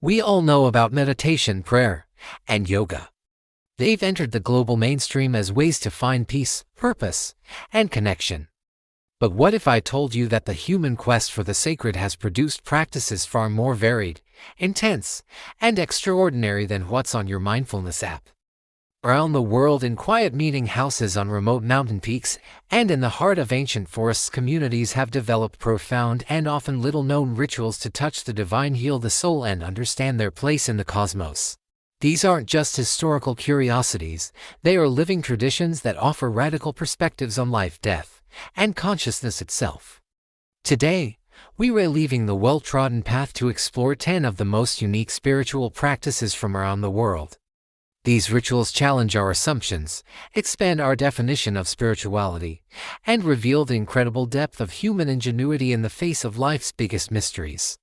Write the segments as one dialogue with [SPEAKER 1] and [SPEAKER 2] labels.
[SPEAKER 1] We all know about meditation, prayer, and yoga. They've entered the global mainstream as ways to find peace, purpose, and connection. But what if I told you that the human quest for the sacred has produced practices far more varied, intense, and extraordinary than what's on your mindfulness app? Around the world, in quiet meeting houses on remote mountain peaks and in the heart of ancient forests, communities have developed profound and often little-known rituals to touch the divine, heal the soul, and understand their place in the cosmos. These aren't just historical curiosities, they are living traditions that offer radical perspectives on life, death, and consciousness itself. Today, we are leaving the well-trodden path to explore 10 of the most unique spiritual practices from around the world. These rituals challenge our assumptions, expand our definition of spirituality, and reveal the incredible depth of human ingenuity in the face of life's biggest mysteries.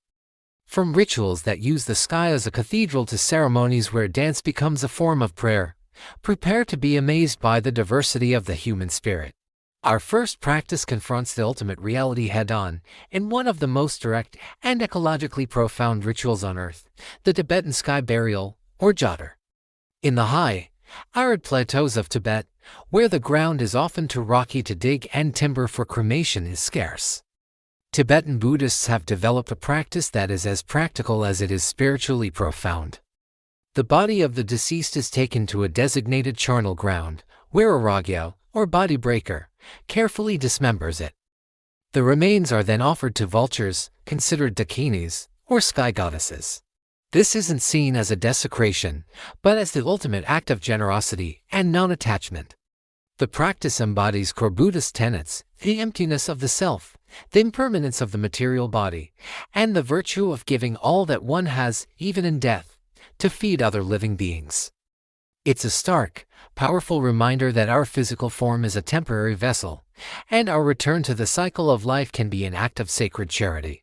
[SPEAKER 1] From rituals that use the sky as a cathedral to ceremonies where dance becomes a form of prayer, prepare to be amazed by the diversity of the human spirit. Our first practice confronts the ultimate reality head-on in one of the most direct and ecologically profound rituals on Earth, the Tibetan sky burial, or jhatar. In the high, arid plateaus of Tibet, where the ground is often too rocky to dig and timber for cremation is scarce, Tibetan Buddhists have developed a practice that is as practical as it is spiritually profound. The body of the deceased is taken to a designated charnel ground, where a ragyo, or body breaker, carefully dismembers it. The remains are then offered to vultures, considered dakinis, or sky goddesses. This isn't seen as a desecration, but as the ultimate act of generosity and non-attachment. The practice embodies core Buddhist tenets, the emptiness of the self, the impermanence of the material body, and the virtue of giving all that one has, even in death, to feed other living beings. It's a stark, powerful reminder that our physical form is a temporary vessel, and our return to the cycle of life can be an act of sacred charity.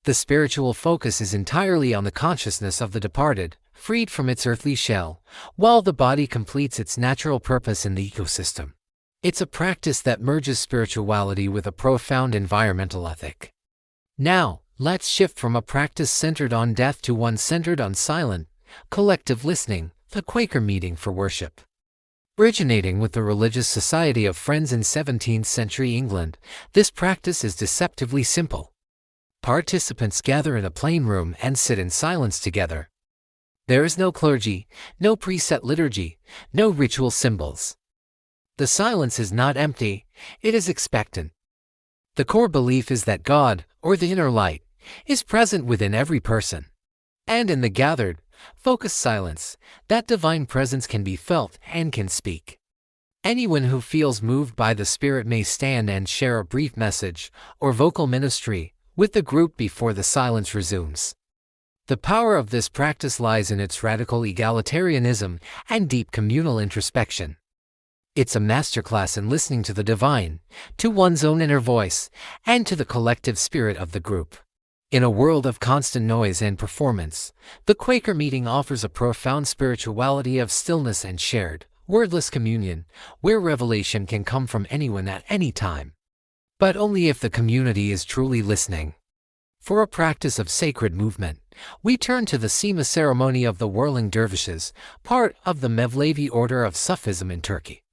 [SPEAKER 1] The spiritual focus is entirely on the consciousness of the departed, freed from its earthly shell, while the body completes its natural purpose in the ecosystem. It's a practice that merges spirituality with a profound environmental ethic. Now, let's shift from a practice centered on death to one centered on silent, collective listening, the Quaker meeting for worship. Originating with the Religious Society of Friends in 17th century England, this practice is deceptively simple. Participants gather in a plain room and sit in silence together. There is no clergy, no preset liturgy, no ritual symbols. The silence is not empty, it is expectant. The core belief is that God, or the inner light, is present within every person. And in the gathered, focused silence, that divine presence can be felt and can speak. Anyone who feels moved by the Spirit may stand and share a brief message, or vocal ministry, with the group before the silence resumes. The power of this practice lies in its radical egalitarianism and deep communal introspection. It's a masterclass in listening to the divine, to one's own inner voice, and to the collective spirit of the group. In a world of constant noise and performance, the Quaker meeting offers a profound spirituality of stillness and shared, wordless communion, where revelation can come from anyone at any time. But only if the community is truly listening. For a practice of sacred movement, we turn to the Sema ceremony of the whirling dervishes, part of the Mevlevi order of Sufism in Turkey.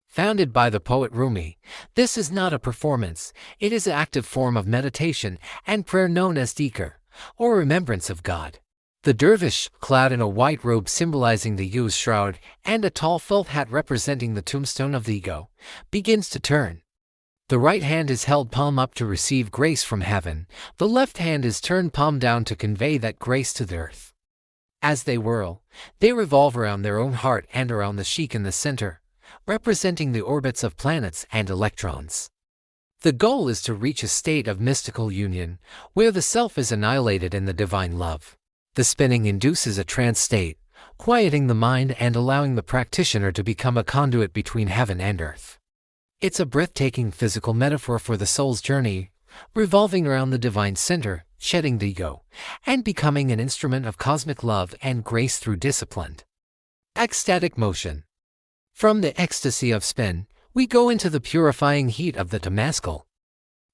[SPEAKER 1] Founded by the poet Rumi, this is not a performance, it is an active form of meditation and prayer known as dhikr, or remembrance of God. The dervish, clad in a white robe symbolizing the Yuz shroud and a tall felt hat representing the tombstone of the ego, begins to turn. The right hand is held palm up to receive grace from heaven, the left hand is turned palm down to convey that grace to the earth. As they whirl, they revolve around their own heart and around the sheikh in the center, representing the orbits of planets and electrons. The goal is to reach a state of mystical union, where the self is annihilated in the divine love. The spinning induces a trance state, quieting the mind and allowing the practitioner to become a conduit between heaven and earth. It's a breathtaking physical metaphor for the soul's journey, revolving around the divine center, shedding the ego, and becoming an instrument of cosmic love and grace through disciplined, ecstatic motion. From the ecstasy of spin, we go into the purifying heat of the Temascal.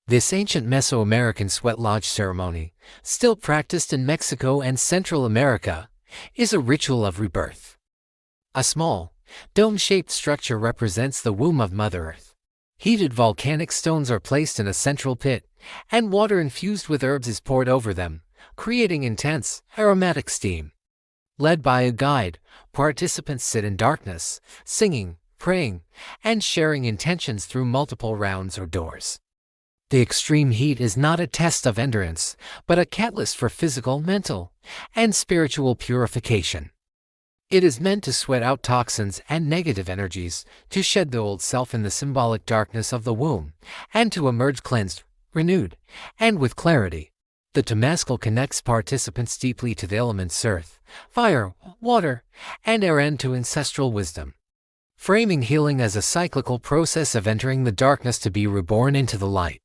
[SPEAKER 1] This ancient Mesoamerican sweat lodge ceremony, still practiced in Mexico and Central America, is a ritual of rebirth. A small, dome-shaped structure represents the womb of Mother Earth. Heated volcanic stones are placed in a central pit, and water infused with herbs is poured over them, creating intense, aromatic steam. Led by a guide, participants sit in darkness, singing, praying, and sharing intentions through multiple rounds or doors. The extreme heat is not a test of endurance, but a catalyst for physical, mental, and spiritual purification. It is meant to sweat out toxins and negative energies, to shed the old self in the symbolic darkness of the womb, and to emerge cleansed, renewed, and with clarity. The Temazcal connects participants deeply to the elements earth, fire, water, and air, and to ancestral wisdom, framing healing as a cyclical process of entering the darkness to be reborn into the light.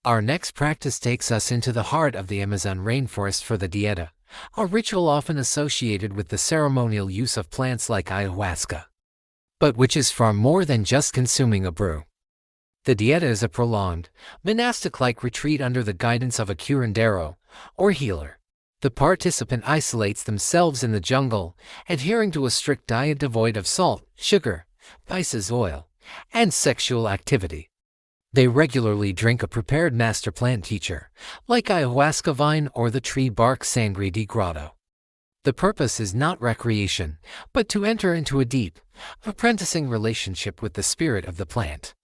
[SPEAKER 1] Our next practice takes us into the heart of the Amazon rainforest for the dieta, a ritual often associated with the ceremonial use of plants like ayahuasca, but which is far more than just consuming a brew. The dieta is a prolonged, monastic-like retreat under the guidance of a curandero, or healer. The participant isolates themselves in the jungle, adhering to a strict diet devoid of salt, sugar, spices, oil, and sexual activity. They regularly drink a prepared master plant teacher, like ayahuasca vine or the tree bark sangre de grotto. The purpose is not recreation, but to enter into a deep, apprenticing relationship with the spirit of the plant.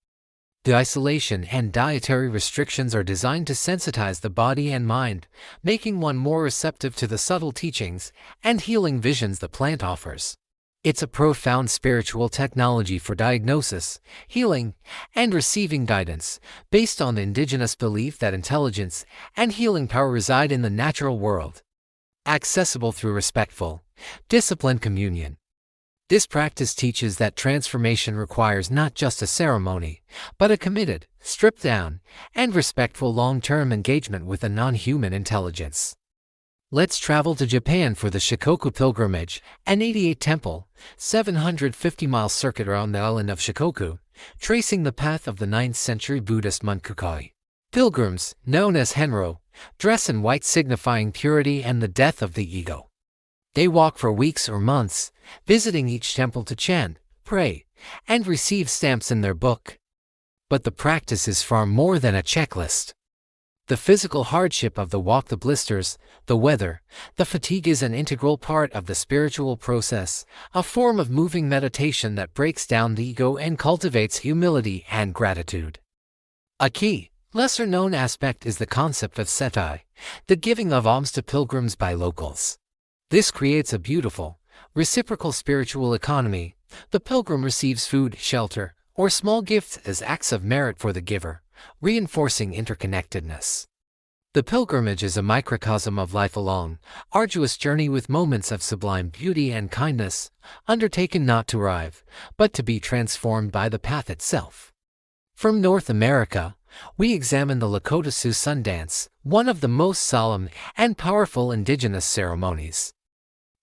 [SPEAKER 1] The isolation and dietary restrictions are designed to sensitize the body and mind, making one more receptive to the subtle teachings and healing visions the plant offers. It's a profound spiritual technology for diagnosis, healing, and receiving guidance, based on the indigenous belief that intelligence and healing power reside in the natural world. Accessible through respectful, disciplined communion. This practice teaches that transformation requires not just a ceremony, but a committed, stripped down, and respectful long-term engagement with a non-human intelligence. Let's travel to Japan for the Shikoku pilgrimage, an 88-temple, 750-mile circuit around the island of Shikoku, tracing the path of the 9th-century Buddhist monk Kukai. Pilgrims, known as Henro, dress in white signifying purity and the death of the ego. They walk for weeks or months, visiting each temple to chant, pray, and receive stamps in their book. But the practice is far more than a checklist. The physical hardship of the walk, the blisters, the weather, the fatigue is an integral part of the spiritual process, a form of moving meditation that breaks down the ego and cultivates humility and gratitude. A key, lesser-known aspect is the concept of setai, the giving of alms to pilgrims by locals. This creates a beautiful, reciprocal spiritual economy. The pilgrim receives food, shelter, or small gifts as acts of merit for the giver, reinforcing interconnectedness. The pilgrimage is a microcosm of life, a long, arduous journey with moments of sublime beauty and kindness, undertaken not to arrive, but to be transformed by the path itself. From North America, we examine the Lakota Sioux Sun Dance, one of the most solemn and powerful indigenous ceremonies.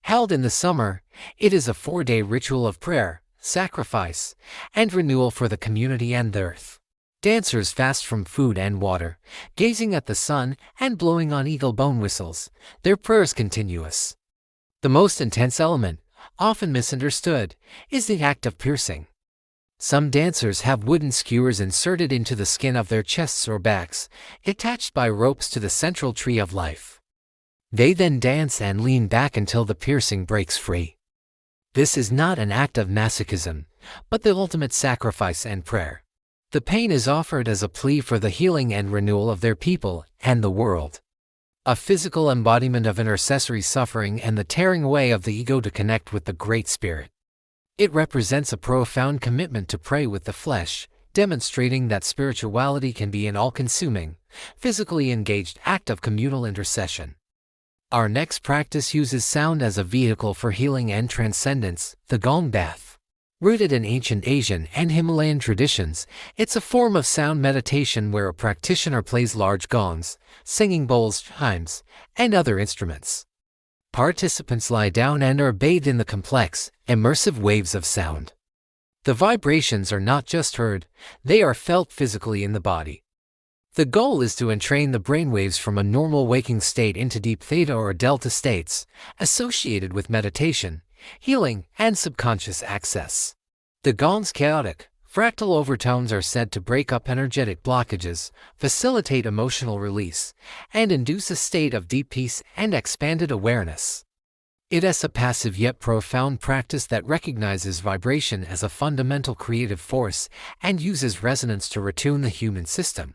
[SPEAKER 1] Held in the summer, it is a 4-day ritual of prayer, sacrifice, and renewal for the community and the earth. Dancers fast from food and water, gazing at the sun and blowing on eagle bone whistles, their prayers continuous. The most intense element, often misunderstood, is the act of piercing. Some dancers have wooden skewers inserted into the skin of their chests or backs, attached by ropes to the central tree of life. They then dance and lean back until the piercing breaks free. This is not an act of masochism, but the ultimate sacrifice and prayer. The pain is offered as a plea for the healing and renewal of their people and the world. A physical embodiment of intercessory suffering and the tearing away of the ego to connect with the Great Spirit. It represents a profound commitment to pray with the flesh, demonstrating that spirituality can be an all-consuming, physically engaged act of communal intercession. Our next practice uses sound as a vehicle for healing and transcendence, the gong bath. Rooted in ancient Asian and Himalayan traditions, it's a form of sound meditation where a practitioner plays large gongs, singing bowls, chimes, and other instruments. Participants lie down and are bathed in the complex, immersive waves of sound. The vibrations are not just heard, they are felt physically in the body. The goal is to entrain the brainwaves from a normal waking state into deep theta or delta states, associated with meditation, healing, and subconscious access. The gong's chaotic, fractal overtones are said to break up energetic blockages, facilitate emotional release, and induce a state of deep peace and expanded awareness. It is a passive yet profound practice that recognizes vibration as a fundamental creative force and uses resonance to retune the human system,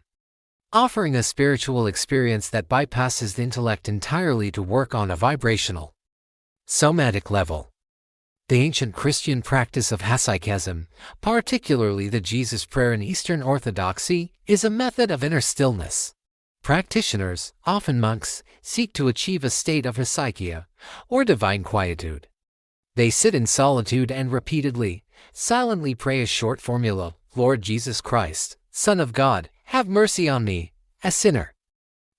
[SPEAKER 1] offering a spiritual experience that bypasses the intellect entirely to work on a vibrational, somatic level. The ancient Christian practice of hesychasm, particularly the Jesus Prayer in Eastern Orthodoxy, is a method of inner stillness. Practitioners, often monks, seek to achieve a state of hesychia, or divine quietude. They sit in solitude and repeatedly, silently pray a short formula: Lord Jesus Christ, Son of God, have mercy on me, a sinner.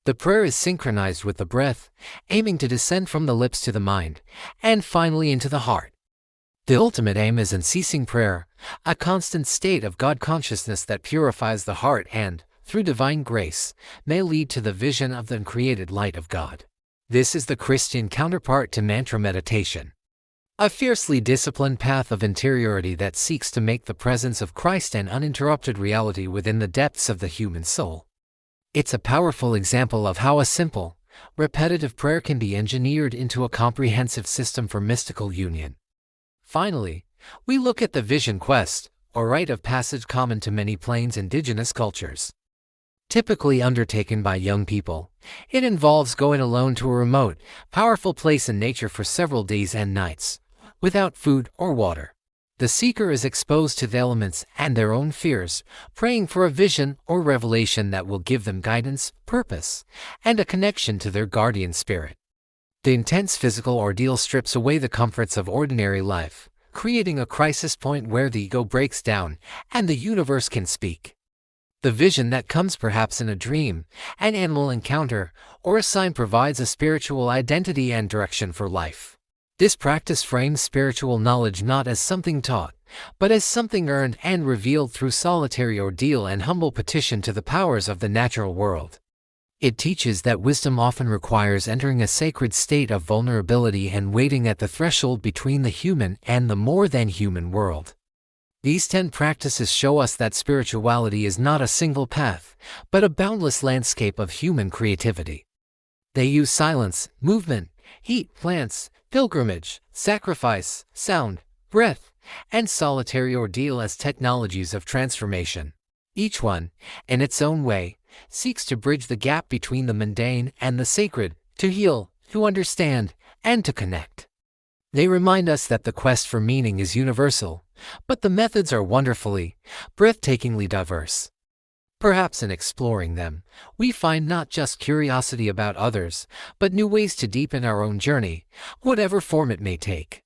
[SPEAKER 1] The prayer is synchronized with the breath, aiming to descend from the lips to the mind, and finally into the heart. The ultimate aim is unceasing prayer, a constant state of God consciousness that purifies the heart and, through divine grace, may lead to the vision of the uncreated light of God. This is the Christian counterpart to mantra meditation, a fiercely disciplined path of interiority that seeks to make the presence of Christ an uninterrupted reality within the depths of the human soul. It's a powerful example of how a simple, repetitive prayer can be engineered into a comprehensive system for mystical union. Finally, we look at the vision quest, or rite of passage common to many plains indigenous cultures. Typically undertaken by young people, it involves going alone to a remote, powerful place in nature for several days and nights, without food or water. The seeker is exposed to the elements and their own fears, praying for a vision or revelation that will give them guidance, purpose, and a connection to their guardian spirit. The intense physical ordeal strips away the comforts of ordinary life, creating a crisis point where the ego breaks down and the universe can speak. The vision that comes perhaps in a dream, an animal encounter, or a sign provides a spiritual identity and direction for life. This practice frames spiritual knowledge not as something taught, but as something earned and revealed through solitary ordeal and humble petition to the powers of the natural world. It teaches that wisdom often requires entering a sacred state of vulnerability and waiting at the threshold between the human and the more than human world. These 10 practices show us that spirituality is not a single path, but a boundless landscape of human creativity. They use silence, movement, heat, plants, pilgrimage, sacrifice, sound, breath, and solitary ordeal as technologies of transformation. Each one, in its own way, seeks to bridge the gap between the mundane and the sacred, to heal, to understand, and to connect. They remind us that the quest for meaning is universal, but the methods are wonderfully, breathtakingly diverse. Perhaps in exploring them, we find not just curiosity about others, but new ways to deepen our own journey, whatever form it may take.